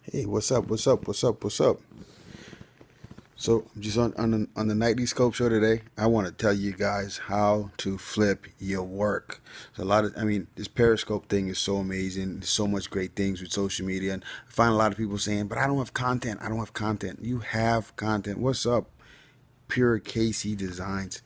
Hey, what's up? What's up? What's up? What's up? So, just on the Nightly Scope show today, I want to tell you guys how to flip your work. So, this Periscope thing is so amazing. There's so much great things with social media, and I find a lot of people saying, "But I don't have content. I don't have content." You have content. What's up? Pure KC Designs.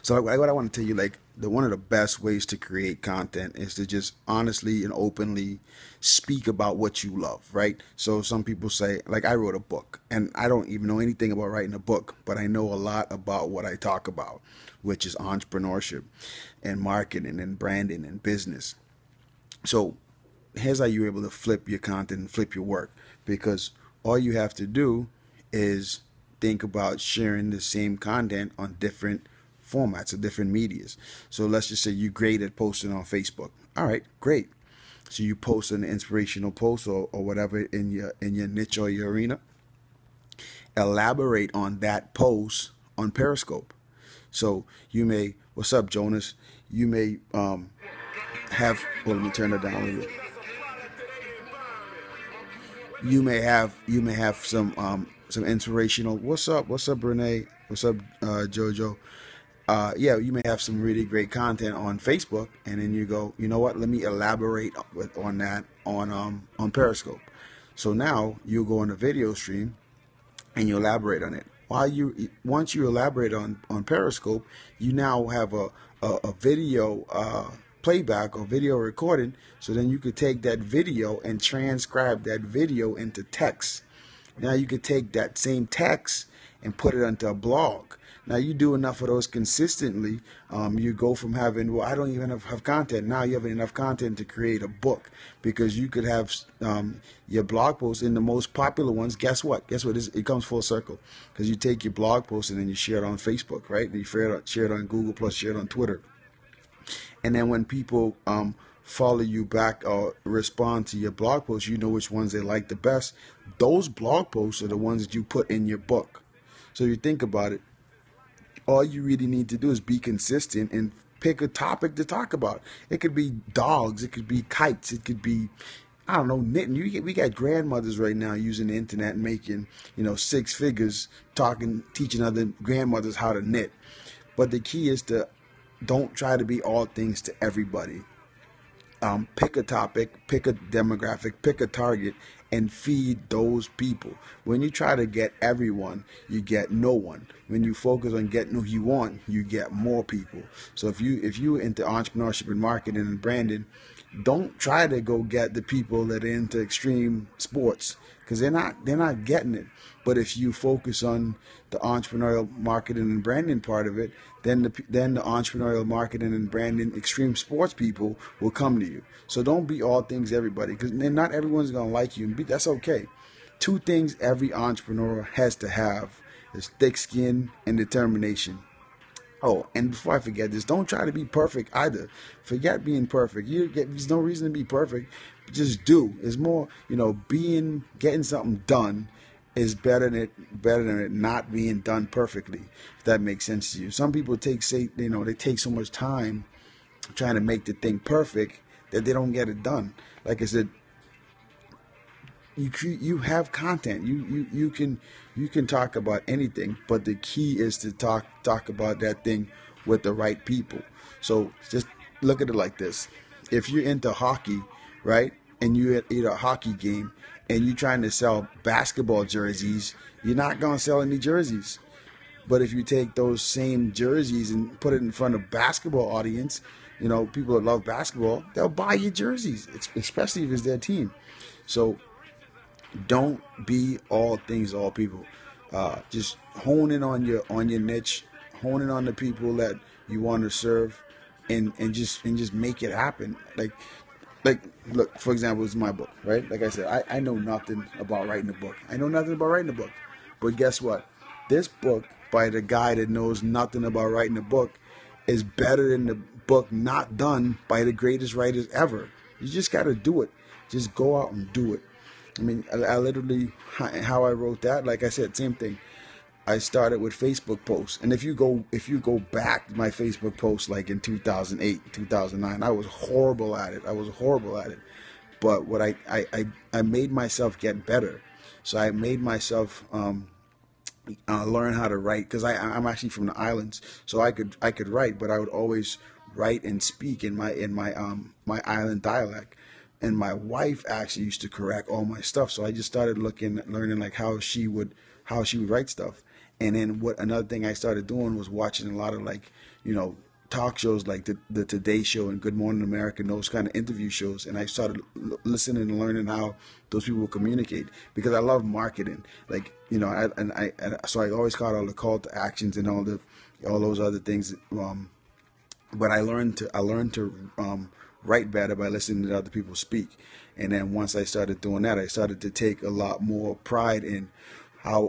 So what I want to tell you, like the one of the best ways to create content is to just honestly and openly speak about what you love, right? So some people say, like I wrote a book, and I don't even know anything about writing a book, but I know a lot about what I talk about, which is entrepreneurship and marketing and branding and business. So here's how you're able to flip your content and flip your work, because all you have to do is think about sharing the same content on different formats or different medias. So let's just say you're great at posting on Facebook. All right, great. So you post an inspirational post or whatever in your niche or your arena. Elaborate on that post on Periscope. So you may, what's up, Jonas? You may have. Well, let me turn it down a little bit. You may have some inspirational. What's up, Renee? What's up, Jojo? Yeah, you may have some really great content on Facebook, and then you go, you know what? Let me elaborate on that on Periscope. So now you go on a video stream and you elaborate on it. Once you elaborate on Periscope, you now have a video playback or video recording. So then you could take that video and transcribe that video into text. Now you could take that same text and put it onto a blog. Now you do enough of those consistently, you go from having, well, I don't even have content. Now you have enough content to create a book, because you could have your blog posts in the most popular ones. Guess what? It comes full circle, because you take your blog post and then you share it on Facebook, right? And you share it on Google Plus, share it on Twitter. And then when people follow you back or respond to your blog posts, you know which ones they like the best. Those blog posts are the ones that you put in your book. So you think about it, all you really need to do is be consistent and pick a topic to talk about. It could be dogs, it could be kites, it could be, I don't know, knitting. We got grandmothers right now using the internet and making, six figures, teaching other grandmothers how to knit. But the key is to don't try to be all things to everybody. Pick a topic, pick a demographic, pick a target, and feed those people. When you try to get everyone, you get no one. When you focus on getting who you want, you get more people. So if you into entrepreneurship and marketing and branding, don't try to go get the people that are into extreme sports, because they're not getting it. But if you focus on the entrepreneurial marketing and branding part of it, then the entrepreneurial marketing and branding extreme sports people will come to you. So don't be all things to everybody, because then not everyone's gonna like you, and that's okay. Two things every entrepreneur has to have is thick skin and determination. Oh, and before I forget this, don't try to be perfect either. Forget being perfect. There's no reason to be perfect. Just do. It's more, getting something done is better than it not being done perfectly. If that makes sense to you. Some people they take so much time trying to make the thing perfect that they don't get it done. Like I said, you have content. You can talk about anything, but the key is to talk about that thing with the right people. So just look at it like this: if you're into hockey, right, and you're at a hockey game and you're trying to sell basketball jerseys, you're not gonna sell any jerseys. But if you take those same jerseys and put it in front of basketball audience, people that love basketball, they'll buy your jerseys, especially if it's their team. So don't be all things to all people. Just hone in on your niche, hone in on the people that you want to serve, and just make it happen. Like look, for example, it's my book, right? Like I said, I know nothing about writing a book. I know nothing about writing a book. But guess what? This book by the guy that knows nothing about writing a book is better than the book not done by the greatest writers ever. You just got to do it. Just go out and do it. I mean, I literally, how I wrote that, like I said, same thing. I started with Facebook posts, and if you go back to my Facebook posts like in 2008, 2009, I was horrible at it. But what I made myself get better. So I made myself learn how to write, because I'm actually from the islands, so I could write, but I would always write and speak in my island dialect. And my wife actually used to correct all my stuff, so I just started learning like how she would write stuff. And then what another thing I started doing was watching a lot of, like, talk shows like the Today Show and Good Morning America, and those kind of interview shows. And I started listening and learning how those people communicate, because I love marketing. Like, so I always caught all the call to actions and all those other things. But I learned to write better by listening to other people speak. And then once I started doing that, I started to take a lot more pride in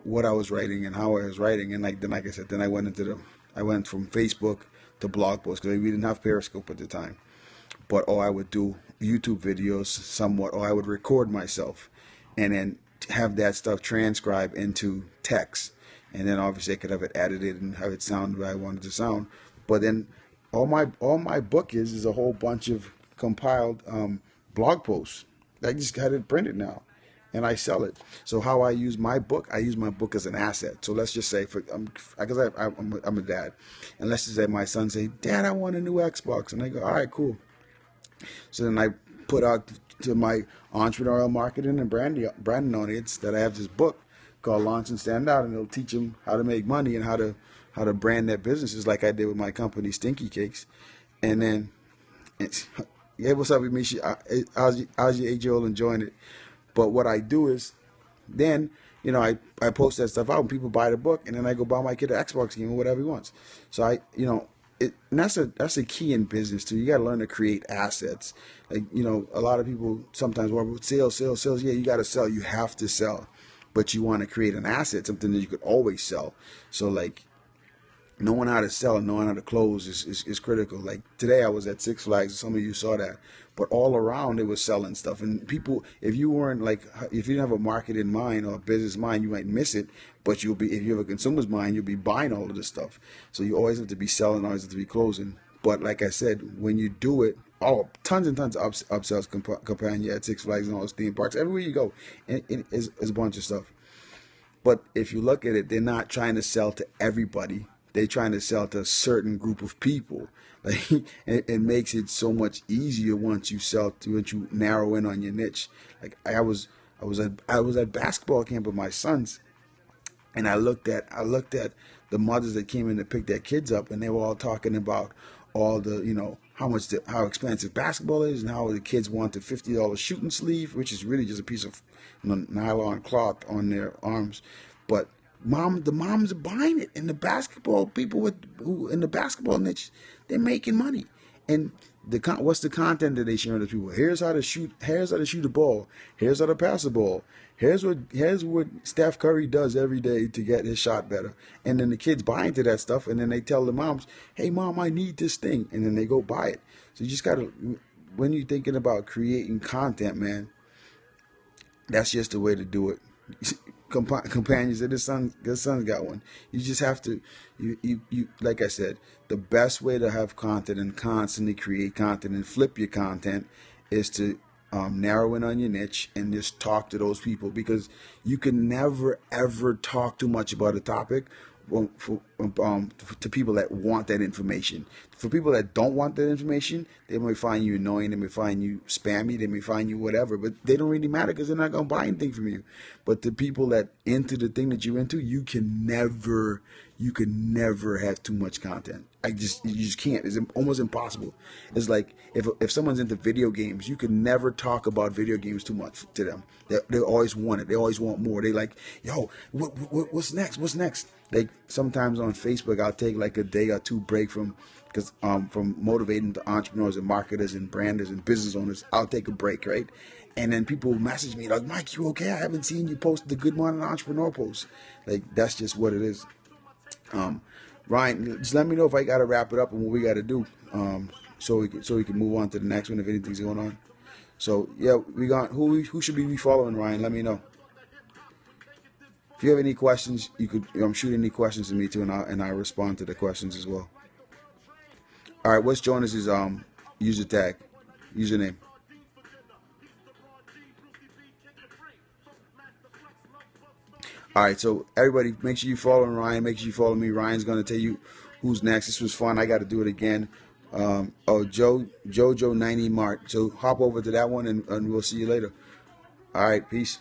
what I was writing and how I was writing. And like I said, then I went from Facebook to blog posts, because we didn't have Periscope at the time. But or I would do YouTube videos somewhat, or I would record myself and then have that stuff transcribed into text. And then obviously I could have it edited and have it sound the way I wanted to sound. But then all my book is a whole bunch of compiled blog posts. I just got it printed now, and I sell it. So how I use my book as an asset. So let's just say, because I'm a dad, and let's just say my son say, "Dad, I want a new Xbox," and I go, "All right, cool." So then I put out to my entrepreneurial marketing and branding audience that I have this book called Launch and Stand Out, and it'll teach them how to make money and how to brand their businesses, like I did with my company Stinky Cakes. And then yeah, what's up with me? How's your 8-year-old enjoying it? But what I do is, then, I post that stuff out and people buy the book, and then I go buy my kid an Xbox game or whatever he wants. So and that's a key in business too. You got to learn to create assets. Like, a lot of people sometimes worry about sales, sales, sales. Yeah, you got to sell. You have to sell, but you want to create an asset, something that you could always sell. So, like, knowing how to sell and knowing how to close is critical. Like today I was at Six Flags, some of you saw that, but all around it was selling stuff. And people, if you didn't have a market in mind or a business mind, you might miss it. But if you have a consumer's mind, you'll be buying all of this stuff. So you always have to be selling, always have to be closing. But like I said, when you do it, tons and tons of upsells companion at Six Flags and all those theme parks, everywhere you go, is a bunch of stuff. But if you look at it, they're not trying to sell to everybody. They're trying to sell to a certain group of people. Like, it makes it so much easier once you narrow in on your niche. Like I was at basketball camp with my sons, and I looked at the mothers that came in to pick their kids up, and they were all talking about all the, how expensive basketball is, and how the kids want the $50 shooting sleeve, which is really just a piece of nylon cloth on their arms. But the moms are buying it, and the basketball people who in the basketball niche, they're making money. And what's the content that they share with people? Here's how to shoot. Here's how to shoot a ball. Here's how to pass a ball. Here's what Steph Curry does every day to get his shot better. And then the kids buy into that stuff, and then they tell the moms, "Hey, mom, I need this thing," and then they go buy it. So you just gotta, when you're thinking about creating content, man, that's just the way to do it. Companions, that the son's got one. You just have to, you like I said, the best way to have content and constantly create content and flip your content is to narrow in on your niche and just talk to those people, because you can never ever talk too much about a topic to people that want that information. For people that don't want that information, they may find you annoying, they may find you spammy, they may find you whatever, but they don't really matter, because they're not going to buy anything from you. But the people that into the thing that you're into, you can never have too much content. You just can't. It's almost impossible. It's like if someone's into video games, you can never talk about video games too much to them. They always want it. They always want more. They like, yo, what's next? What's next? Like sometimes on Facebook, I'll take like a day or two break from motivating the entrepreneurs and marketers and branders and business owners. I'll take a break, right? And then people message me like, "Mike, you okay? I haven't seen you post the Good Morning Entrepreneur post." Like, that's just what it is. Ryan, just let me know if I got to wrap it up and what we got to do, so we can move on to the next one if anything's going on. So yeah, we got who should we be following, Ryan? Let me know. If you have any questions, you could shoot any questions to me too, and I respond to the questions as well. All right, what's Jonas's username? All right, so everybody, make sure you follow Ryan. Make sure you follow me. Ryan's gonna tell you who's next. This was fun. I got to do it again. Oh, Jojo 90 Mart. So hop over to that one, and we'll see you later. All right, peace.